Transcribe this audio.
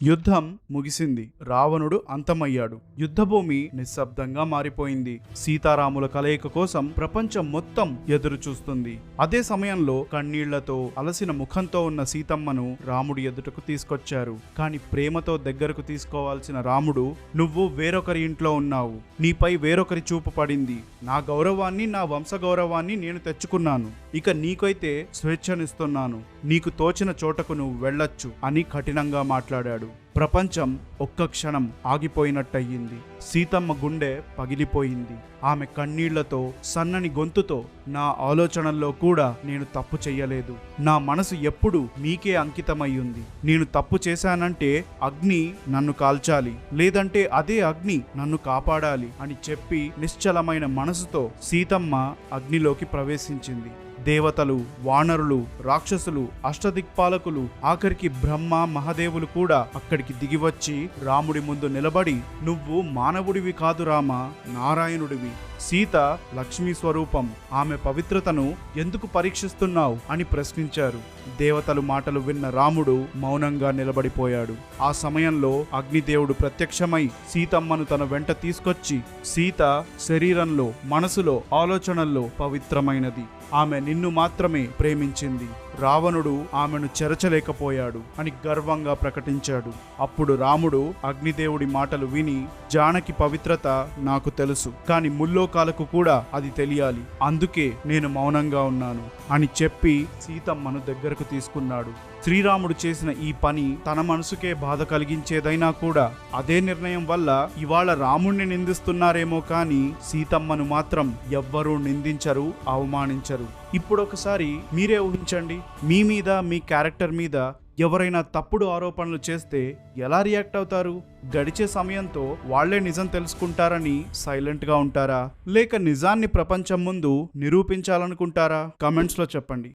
యుద్ధం ముగిసింది. రావణుడు అంతమయ్యాడు. యుద్ధభూమి నిశ్శబ్దంగా మారిపోయింది. సీతారాముల కలయిక కోసం ప్రపంచం మొత్తం ఎదురు చూస్తుంది. అదే సమయంలో కన్నీళ్లతో అలసిన ముఖంతో ఉన్న సీతమ్మను రాముడి ఎదుటకు తీసుకొచ్చారు. కాని ప్రేమతో దగ్గరకు తీసుకోవాల్సిన రాముడు, నువ్వు వేరొకరి ఇంట్లో ఉన్నావు, నీపై వేరొకరి చూపు పడింది, నా గౌరవాన్ని, నా వంశ గౌరవాన్ని నేను తెచ్చుకున్నాను, ఇక నీకైతే స్వేచ్ఛనిస్తున్నాను, నీకు తోచిన చోటకు నువ్వు వెళ్ళొచ్చు అని కఠినంగా మాట్లాడాడు. ప్రపంచం ఒక్క క్షణం ఆగిపోయినట్టయింది. సీతమ్మ గుండె పగిలిపోయింది. ఆమె కన్నీళ్లతో, సన్నని గొంతుతో, నా ఆలోచనల్లో కూడా నేను తప్పు చెయ్యలేదు, నా మనసు ఎప్పుడు మీకే అంకితమయ్యింది, నేను తప్పు చేశానంటే అగ్ని నన్ను కాల్చాలి, లేదంటే అదే అగ్ని నన్ను కాపాడాలి అని చెప్పి నిశ్చలమైన మనసుతో సీతమ్మ అగ్నిలోకి ప్రవేశించింది. దేవతలు, వానరులు, రాక్షసులు, అష్టదిక్పాలకులు, ఆఖరికి బ్రహ్మ, మహాదేవులు కూడా అక్కడికి దిగివచ్చి రాముడి ముందు నిలబడి, నువ్వు మానవుడివి కాదు రామా, నారాయణుడివి, సీత లక్ష్మీ స్వరూపం, ఆమె పవిత్రతను ఎందుకు పరీక్షిస్తున్నావు అని ప్రశ్నించారు. దేవతలు మాటలు విన్న రాముడు మౌనంగా నిలబడిపోయాడు. ఆ సమయంలో అగ్నిదేవుడు ప్రత్యక్షమై సీతమ్మను తన వెంట తీసుకొచ్చి, సీత శరీరంలో, మనసులో, ఆలోచనల్లో పవిత్రమైనది, ఆమె నిన్ను మాత్రమే ప్రేమించింది, రావణుడు ఆమెను చెరచలేకపోయాడు అని గర్వంగా ప్రకటించాడు. అప్పుడు రాముడు అగ్నిదేవుడి మాటలు విని, జానకి పవిత్రత నాకు తెలుసు, కాని ముల్లోకాలకు కూడా అది తెలియాలి, అందుకే నేను మౌనంగా ఉన్నాను అని చెప్పి సీతమ్మను దగ్గరకు తీసుకున్నాడు. శ్రీరాముడు చేసిన ఈ పని తన మనసుకే బాధ కలిగించేదైనా కూడా అదే నిర్ణయం వల్ల ఇవాళ రాముణ్ణి నిందిస్తున్నారేమో కానీ సీతమ్మను మాత్రం ఎవ్వరూ నిందించరు, అవమానించరు. ఇప్పుడొకసారి మీరే ఊహించండి, మీ మీద, మీ క్యారెక్టర్ మీద ఎవరైనా తప్పుడు ఆరోపణలు చేస్తే ఎలా రియాక్ట్ అవుతారు? గడిచే సమయంతో వాళ్లే నిజం తెలుసుకుంటారని సైలెంట్గా ఉంటారా, లేక నిజాన్ని ప్రపంచం ముందు నిరూపించాలనుకుంటారా? కామెంట్స్లో చెప్పండి.